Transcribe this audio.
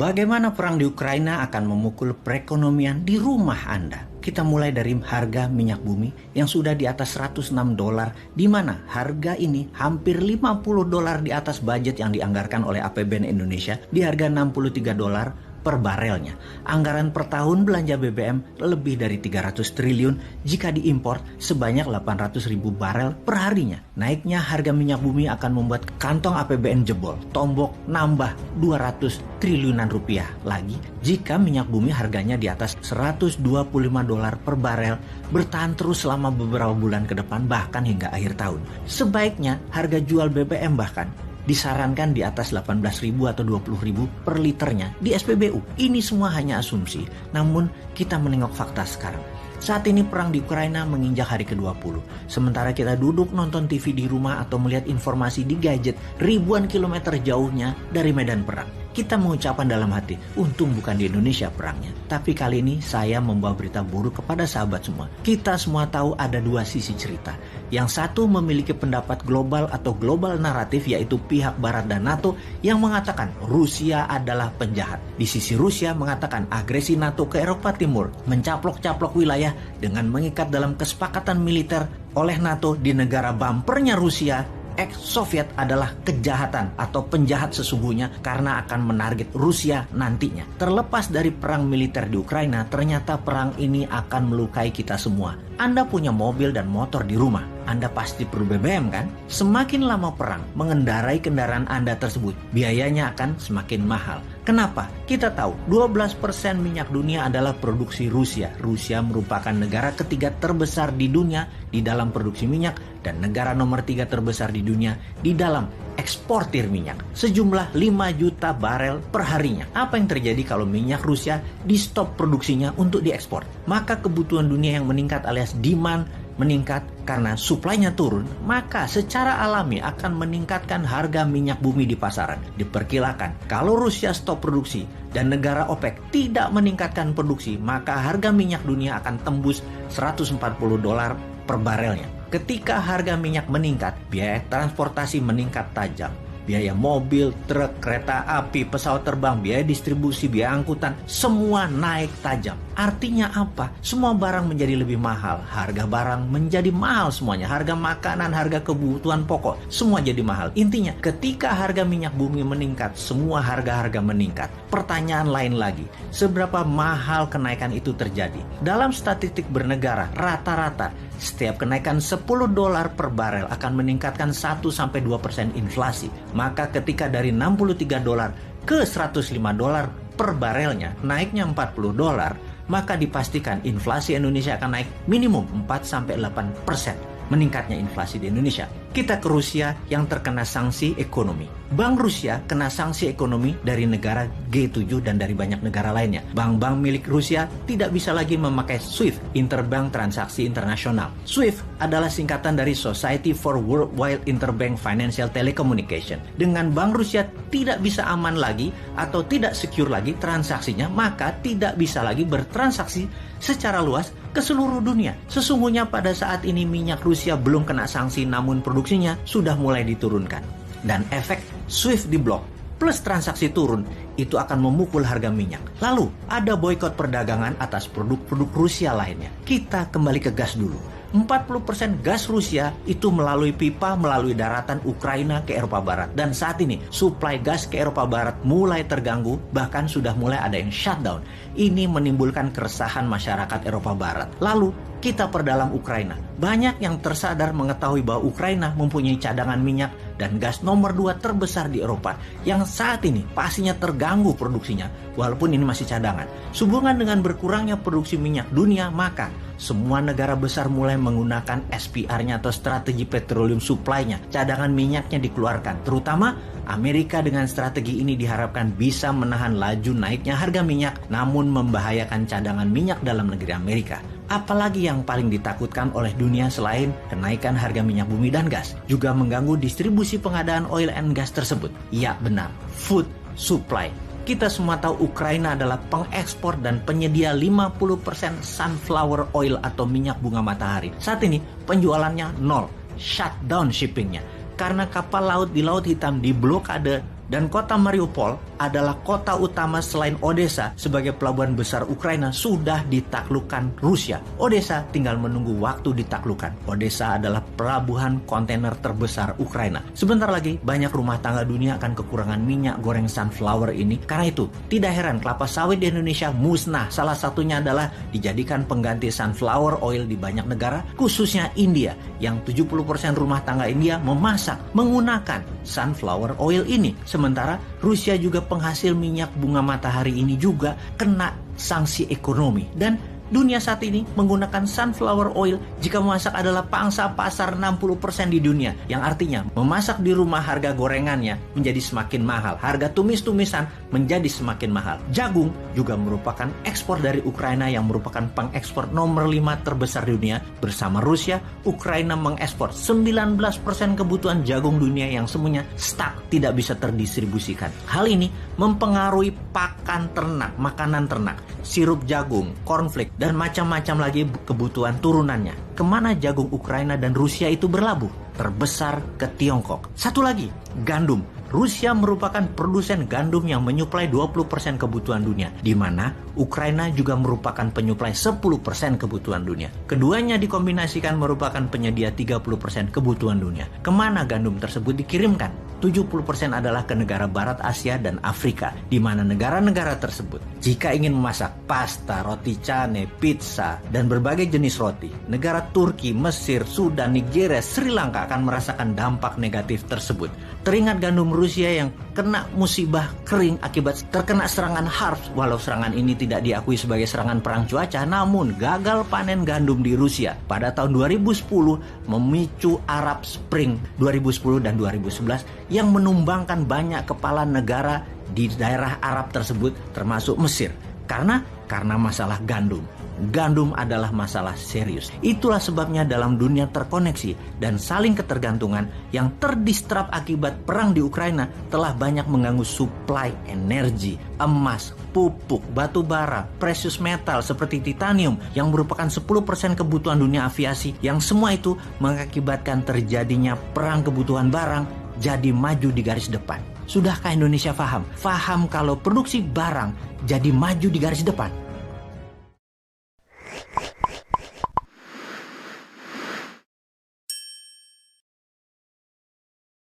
Bagaimana perang di Ukraina akan memukul perekonomian di rumah Anda? Kita mulai dari harga minyak bumi yang sudah di atas $106, di mana harga ini hampir $50 di atas budget yang dianggarkan oleh APBN Indonesia di harga $63 per barelnya. Anggaran per tahun belanja BBM lebih dari 300 triliun jika diimpor sebanyak 800.000 barel per harinya. Naiknya harga minyak bumi akan membuat kantong APBN jebol, tombok nambah 200 triliunan rupiah lagi jika minyak bumi harganya di atas $125 per barel bertahan terus selama beberapa bulan ke depan bahkan hingga akhir tahun. Sebaiknya harga jual BBM bahkan disarankan di atas 18.000 atau 20.000 per liternya di SPBU. Ini semua hanya asumsi, namun kita menengok fakta sekarang. Saat ini perang di Ukraina menginjak hari ke-20. Sementara kita duduk nonton TV di rumah atau melihat informasi di gadget ribuan kilometer jauhnya dari medan perang. Kita mengucapkan dalam hati, untung bukan di Indonesia perangnya. Tapi kali ini saya membawa berita buruk kepada sahabat semua. Kita semua tahu ada dua sisi cerita. Yang satu memiliki pendapat global atau global naratif, yaitu pihak Barat dan NATO yang mengatakan Rusia adalah penjahat. Di sisi Rusia mengatakan agresi NATO ke Eropa Timur mencaplok-caplok wilayah dengan mengikat dalam kesepakatan militer oleh NATO di negara bumpernya Rusia. Ex-Soviet adalah kejahatan atau penjahat sesungguhnya karena akan menarget Rusia nantinya. Terlepas dari perang militer di Ukraina, ternyata perang ini akan melukai kita semua. Anda punya mobil dan motor di rumah, Anda pasti perlu BBM kan? Semakin lama perang, mengendarai kendaraan Anda tersebut, biayanya akan semakin mahal. Kenapa? Kita tahu 12% minyak dunia adalah produksi Rusia. Rusia merupakan negara ketiga terbesar di dunia di dalam produksi minyak dan negara nomor 3 terbesar di dunia di dalam eksportir minyak. Sejumlah 5 juta barel per harinya. Apa yang terjadi kalau minyak Rusia di stop produksinya untuk diekspor? Maka kebutuhan dunia yang meningkat alias demand meningkat karena suplainya turun, maka secara alami akan meningkatkan harga minyak bumi di pasaran. Diperkirakan kalau Rusia stop produksi dan negara OPEC tidak meningkatkan produksi, maka harga minyak dunia akan tembus $140 per barelnya. Ketika harga minyak meningkat, biaya transportasi meningkat tajam. Biaya mobil, truk, kereta api, pesawat terbang, biaya distribusi, biaya angkutan, semua naik tajam. Artinya apa? Semua barang menjadi lebih mahal. Harga barang menjadi mahal semuanya. Harga makanan, harga kebutuhan pokok, semua jadi mahal. Intinya, ketika harga minyak bumi meningkat, semua harga-harga meningkat. Pertanyaan lain lagi, seberapa mahal kenaikan itu terjadi? Dalam statistik bernegara, rata-rata setiap kenaikan $10 per barel akan meningkatkan 1-2% inflasi. Maka ketika dari $63 ke $105 per barelnya, naiknya $40, maka dipastikan inflasi Indonesia akan naik minimum 4-8%. Meningkatnya inflasi di Indonesia. Kita ke Rusia yang terkena sanksi ekonomi. Bank Rusia kena sanksi ekonomi dari negara G7 dan dari banyak negara lainnya. Bank-bank milik Rusia tidak bisa lagi memakai SWIFT, Interbank Transaksi Internasional. SWIFT adalah singkatan dari Society for Worldwide Interbank Financial Telecommunication. Dengan Bank Rusia tidak bisa aman lagi atau tidak secure lagi transaksinya, maka tidak bisa lagi bertransaksi secara luas ke seluruh dunia. Sesungguhnya pada saat ini minyak Rusia belum kena sanksi, namun produksinya sudah mulai diturunkan. Dan efek SWIFT diblok plus transaksi turun, itu akan memukul harga minyak. Lalu ada boikot perdagangan atas produk-produk Rusia lainnya. Kita kembali ke gas dulu. 40% gas Rusia itu melalui pipa, melalui daratan Ukraina ke Eropa Barat. Dan saat ini suplai gas ke Eropa Barat mulai terganggu, bahkan sudah mulai ada yang shutdown. Ini menimbulkan keresahan masyarakat Eropa Barat. Lalu kita perdalam Ukraina. Banyak yang tersadar mengetahui bahwa Ukraina mempunyai cadangan minyak dan gas nomor 2 terbesar di Eropa yang saat ini pastinya terganggu produksinya, walaupun ini masih cadangan. Sehubungan dengan berkurangnya produksi minyak dunia, maka semua negara besar mulai menggunakan SPR-nya atau strategi petroleum supply-nya. Cadangan minyaknya dikeluarkan, terutama Amerika. Dengan strategi ini diharapkan bisa menahan laju naiknya harga minyak, namun membahayakan cadangan minyak dalam negeri Amerika. Apalagi yang paling ditakutkan oleh dunia selain kenaikan harga minyak bumi dan gas, juga mengganggu distribusi pengadaan oil and gas tersebut. Ya benar, food supply. Kita semua tahu Ukraina adalah pengekspor dan penyedia 50% sunflower oil atau minyak bunga matahari. Saat ini penjualannya nol, shutdown shippingnya. Karena kapal laut di Laut Hitam diblokade Dan kota Mariupol adalah kota utama selain Odessa sebagai pelabuhan besar Ukraina sudah ditaklukkan Rusia. Odessa tinggal menunggu waktu ditaklukkan. Odessa adalah pelabuhan kontainer terbesar Ukraina. Sebentar lagi banyak rumah tangga dunia akan kekurangan minyak goreng sunflower ini. Karena itu tidak heran kelapa sawit di Indonesia musnah. Salah satunya adalah dijadikan pengganti sunflower oil di banyak negara, khususnya India, yang 70% rumah tangga India memasak menggunakan sunflower oil ini. Sementara Rusia juga penghasil minyak bunga matahari ini juga kena sanksi ekonomi. Dan dunia saat ini menggunakan sunflower oil jika memasak adalah pangsa pasar 60% di dunia. Yang artinya memasak di rumah harga gorengannya menjadi semakin mahal. Harga tumis-tumisan menjadi semakin mahal. Jagung juga merupakan ekspor dari Ukraina yang merupakan pengekspor nomor 5 terbesar di dunia. Bersama Rusia, Ukraina mengekspor 19% kebutuhan jagung dunia yang semuanya stuck, tidak bisa terdistribusikan. Hal ini mempengaruhi pakan ternak, makanan ternak, sirup jagung, cornflake, dan macam-macam lagi kebutuhan turunannya. Kemana jagung Ukraina dan Rusia itu berlabuh? Terbesar ke Tiongkok. Satu lagi, gandum. Rusia merupakan produsen gandum yang menyuplai 20% kebutuhan dunia, di mana Ukraina juga merupakan penyuplai 10% kebutuhan dunia. Keduanya dikombinasikan merupakan penyedia 30% kebutuhan dunia. Kemana gandum tersebut dikirimkan? 70% adalah ke negara Barat Asia dan Afrika, di mana negara-negara tersebut jika ingin memasak pasta, roti cane, pizza, dan berbagai jenis roti, negara Turki, Mesir, Sudan, Nigeria, Sri Lanka akan merasakan dampak negatif tersebut. Teringat gandum Rusia yang kena musibah kering akibat terkena serangan harps. Walau serangan ini tidak diakui sebagai serangan perang cuaca, namun gagal panen gandum di Rusia pada tahun 2010 memicu Arab Spring 2010 dan 2011 yang menumbangkan banyak kepala negara di daerah Arab tersebut termasuk Mesir. Karena masalah gandum. Gandum adalah masalah serius. Itulah sebabnya dalam dunia terkoneksi dan saling ketergantungan yang terdistrap akibat perang di Ukraina telah banyak mengganggu suplai energi, emas, pupuk, batu bara, precious metal seperti titanium yang merupakan 10% kebutuhan dunia aviasi, yang semua itu mengakibatkan terjadinya perang kebutuhan barang jadi maju di garis depan. Sudahkah Indonesia paham? Paham kalau produksi barang jadi maju di garis depan?